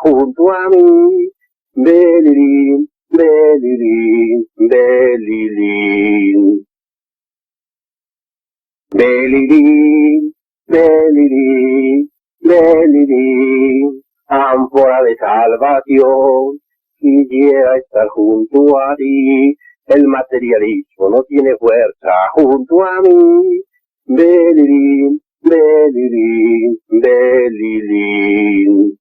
junto a mí. Belilín, belilín, belilín. Belilín, belilín, belilín. Ánfora de salvación, quisiera estar junto a ti. El materialismo no tiene fuerza junto a mí. Belilín, belilín, belilín.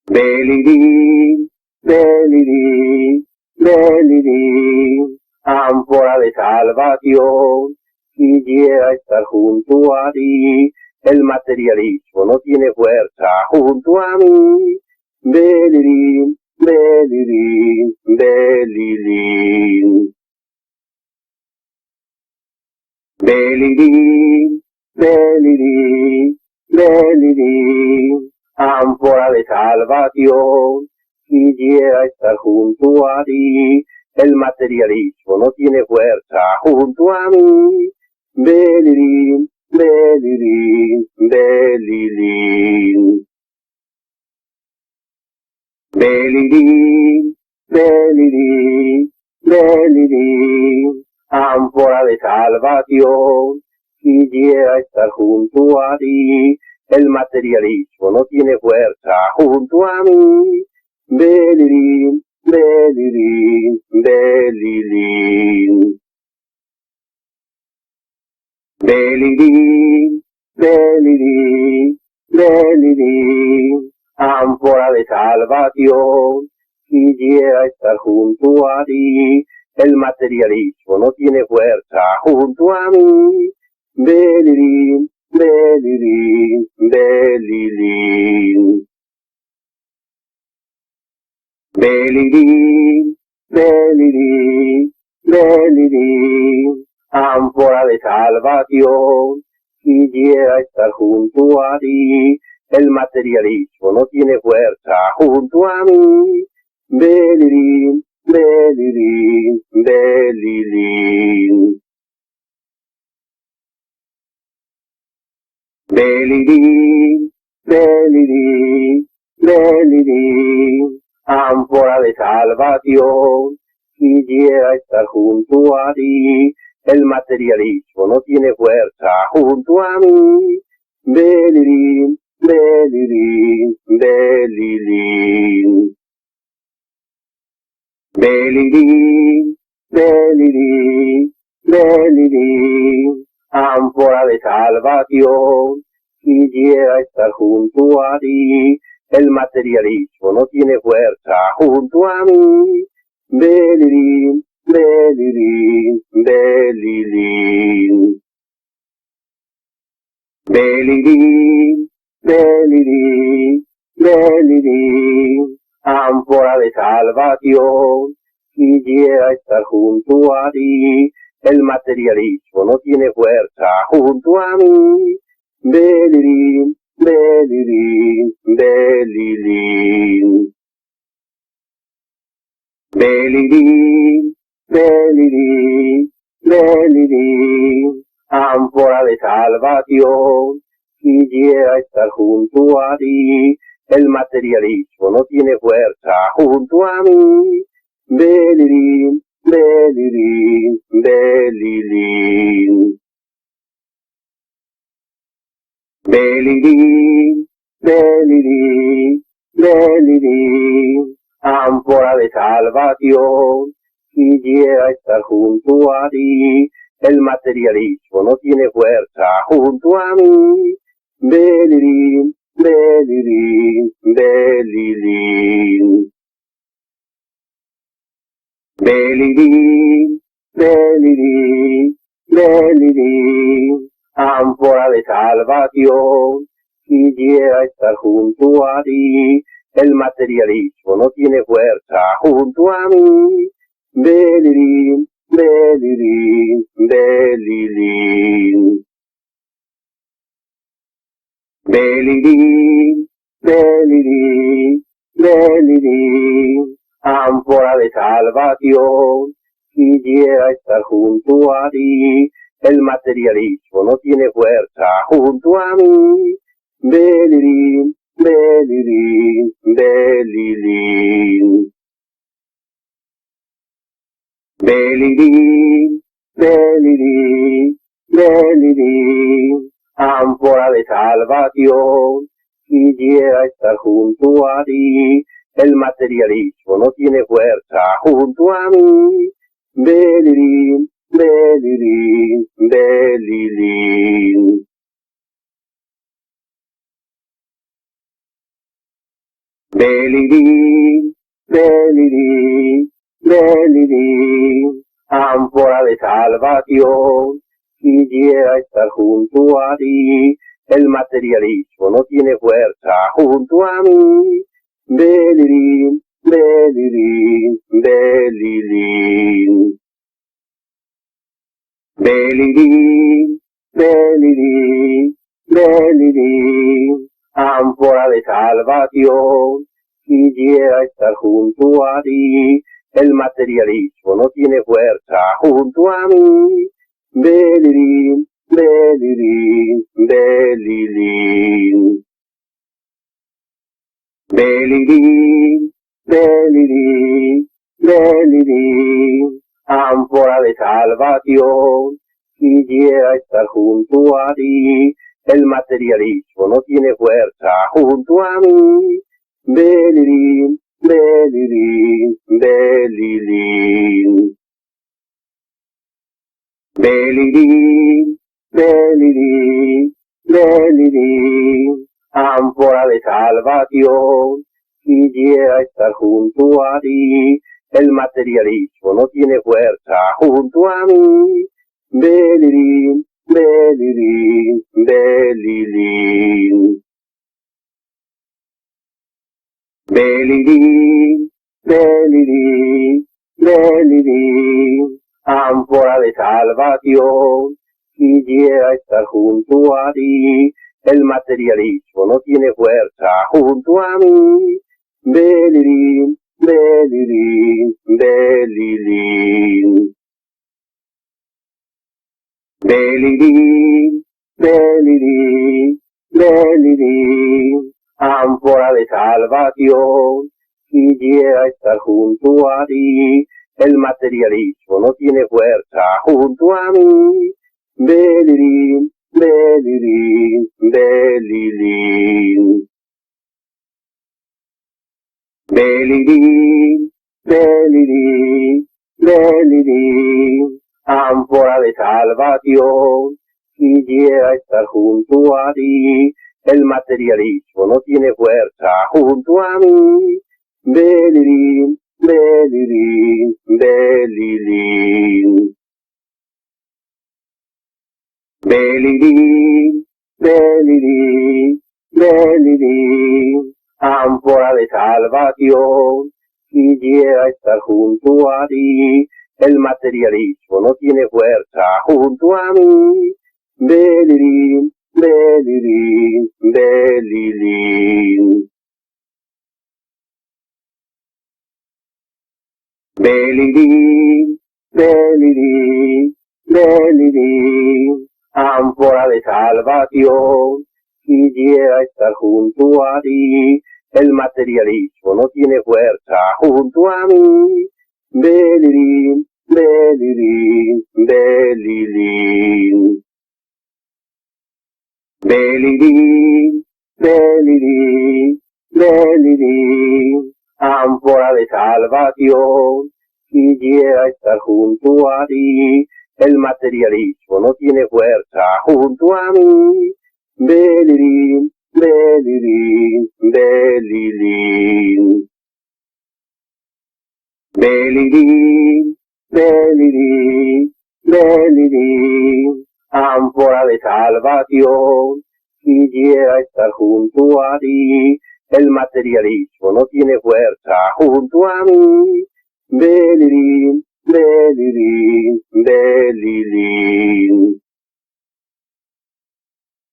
Belilín, belilín, belilín. Ánfora de salvación, quisiera estar junto a ti. El materialismo no tiene fuerza junto a mí. Belilín, belilín, belilín. Belilín, belilín, belilín. Ánfora de salvación, quisiera estar junto a ti. El materialismo no tiene fuerza junto a mí. Belilín, belilín, belilín. Belilín, belilín, belilín. Ánfora de salvación, quisiera estar junto a ti. El materialismo no tiene fuerza junto a mí. Belilín, belilín, belilín. Belilín, belilín, belilín. Ánfora de salvación, quisiera estar junto a ti. El materialismo no tiene fuerza junto a mí. Belilín, belilín, belilín. Belilín, belilín, belilín. Ánfora de salvación, quisiera estar junto a ti. El materialismo no tiene fuerza junto a mí. Belilín, belilín, belilín. Belilín, belilín, belilín. Ánfora de salvación, quisiera estar junto a ti. El materialismo no tiene fuerza junto a mí. Belilín, belilín, belilín. Belilín, belilín, belilín. Ánfora de salvación, quisiera estar junto a ti. El materialismo no tiene fuerza junto a mí. Belilín, belilín, belilín. Belilín, belilín, belilín. Ánfora de salvación, quisiera estar junto a ti. El materialismo no tiene fuerza junto a mí. Belilín, belilín, belilín. Belilín, belilín, belilín. Ánfora de salvación, quisiera estar junto a ti. El materialismo no tiene fuerza junto a mí. Belilín, belilín, belilín. Belilín, belilín, belilín. Ánfora de salvación, quisiera estar junto a ti. El materialismo no tiene fuerza junto a mí. Belilín, belilín, belilín. Belilín, belilín, belilín. Ánfora de salvación, quisiera estar junto a ti. El materialismo no tiene fuerza junto a mí. Belilín, belilín, belilín. Belilín, belilín, belilín. Ánfora de salvación, quisiera estar junto a ti. El materialismo no tiene fuerza junto a mí. Belilín, belilín. Belilín. Belilín, belilín, belilín, ánfora de salvación, quisiera estar junto a ti. El materialismo no tiene fuerza junto a mí. Belilín, belilín, belilín. Belilín, belilín, belilín, ánfora de salvación, quisiera estar junto a ti. El materialismo no tiene fuerza junto a mí. Belilín, belilín, belilín. Belilín, belilín, belilín, ánfora de salvación, quisiera estar junto a ti. El materialismo no tiene fuerza junto a mí. Belilín, belilín, belilín. Belilín, belilín, belilín, ánfora de salvación, quisiera estar junto a ti. El materialismo no tiene fuerza junto a mí. Belilín, belilín, belilín. Belilín, belilín, belilín, ánfora de salvación, quisiera estar junto a ti. El materialismo no tiene fuerza junto a mí. Belilín, belilín, belilín. Belilín, belilín, belilín, ánfora de salvación, quisiera estar junto a ti. El materialismo no tiene fuerza junto a mí. Belilín, belilín, belilín. Belilín, belilín, belilín, ánfora de salvación, quisiera estar junto a ti. El materialismo no tiene fuerza junto a mí. Belilín, belilín, belilín. Belilín, belilín, belilín, ánfora de salvación, quisiera estar junto a ti. El materialismo no tiene fuerza junto a mí. Belilín, belilín, belilín. Belilín, belilín, belilín, ánfora de salvación, quisiera estar junto a ti. El materialismo no tiene fuerza junto a mí. Belilín, belilín, belilín. Belilín, belilín, belilín, ánfora de salvación, quisiera estar junto a ti. El materialismo no tiene fuerza junto a mí. Belilín, belilín, belilín. Belilín, belilín, belilín, ánfora de salvación, quisiera estar junto a ti. El materialismo no tiene fuerza junto a mí. Belilín, belilín, belilín. Belilín, belilín, belilín, ánfora de salvación, quisiera estar junto a ti. El materialismo no tiene fuerza junto a mí. Belilín, belilín, belilín.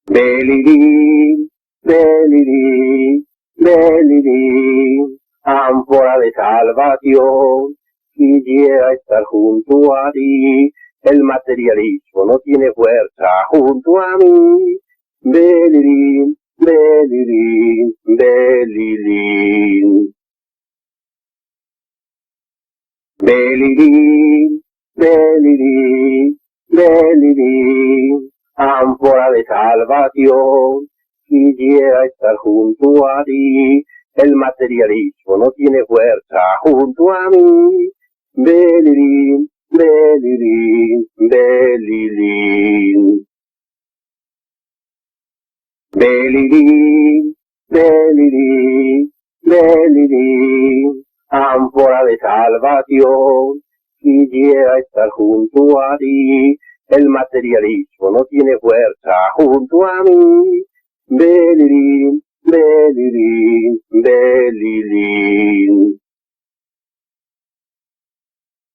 Belilín, belilín, belilín, ánfora de salvación, quisiera estar junto a ti. El materialismo no tiene fuerza junto a mí. Belilín, belilín, belilín. salvación, quisiera estar junto a ti. El materialismo no tiene fuerza junto a mí. Belirín, belirín, belirín. Belirín, belirín, belirín, ánfora de salvación, quisiera estar junto a ti. El materialismo no tiene fuerza junto a mí. Belirín, belirín, belirín.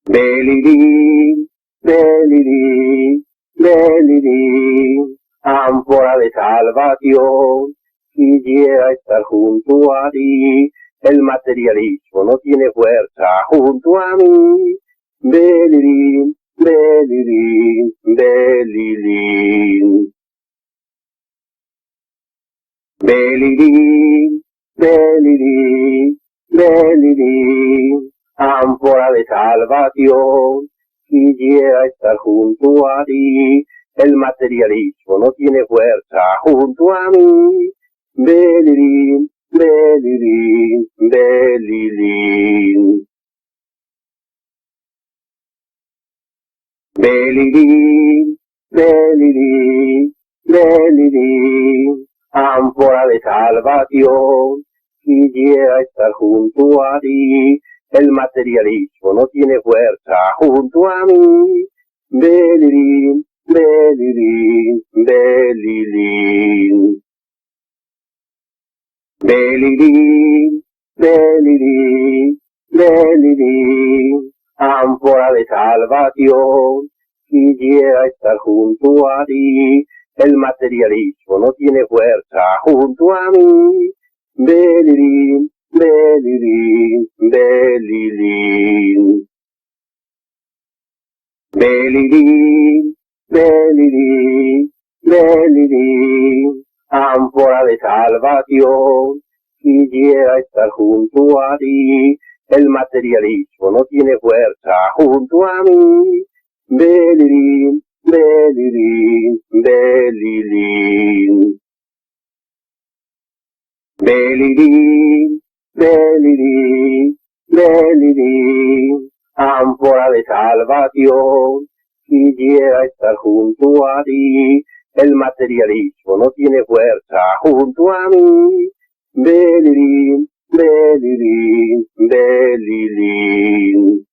Belirín, belirín, belirín, ánfora de salvación, quisiera estar junto a ti. El materialismo no tiene fuerza junto a mí. Belirín, belirín, belirín. Belirín, belirín, belirín, ánfora de salvación, quisiera estar junto a ti. El materialismo no tiene fuerza junto a mí. Belirín, belirín, belirín. Belirín, belirín, belirín, ánfora de salvación, quisiera estar junto a ti. El materialismo no tiene fuerza junto a mí. Belirín, belirín, belirín. Belirín, belirín, belirín, ánfora de salvación, quisiera estar junto a ti. El materialismo no tiene fuerza junto a mí. Belirín, belirín, belirín. Belirín, belirín, belirín, ánfora de salvación, quisiera estar junto a ti. El materialismo no tiene fuerza junto a mí. Belirín, belirín, belirín. Belirín, belirín, belirín, ánfora de salvación, quisiera estar junto a ti. El materialismo no tiene fuerza junto a mí. Belirín, belirín, belirín.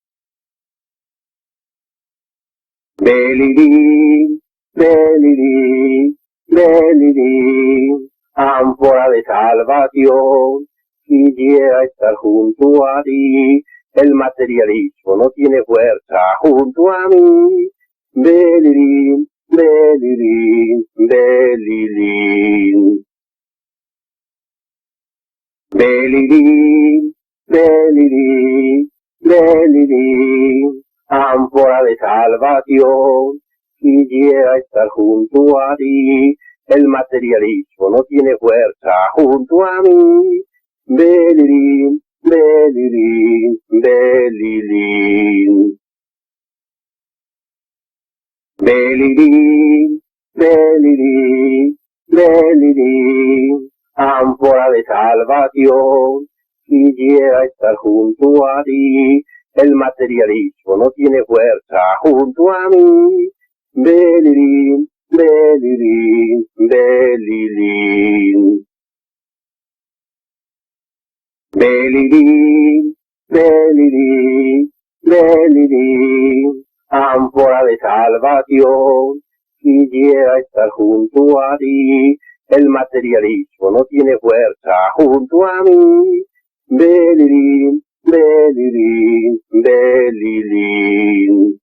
Belirín, belirín, belirín, ánfora de salvación, quisiera estar junto a ti. El materialismo no tiene fuerza junto a mí. Belirín, belirín, belirín. Belirín, belirín, belirín, ánfora de salvación, quisiera estar junto a ti. El materialismo no tiene fuerza junto a mí. Belirín, belirín, belirín. Belirín, belirín, belirín, ánfora de salvación, quisiera estar junto a ti. El materialismo no tiene fuerza junto a mí. Belirín, belirín, belirín. Belirín, belirín, belirín, ánfora de salvación, quisiera estar junto a ti. El materialismo no tiene fuerza junto a mí. Belirín, belirín, belirín.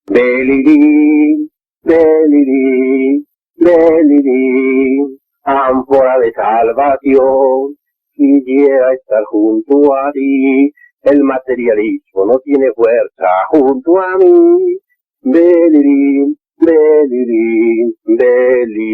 Belirín, belirín, belirín, ánfora de salvación, quisiera estar junto a ti. El materialismo no tiene fuerza junto a mí. Belirín, belirín, belirín.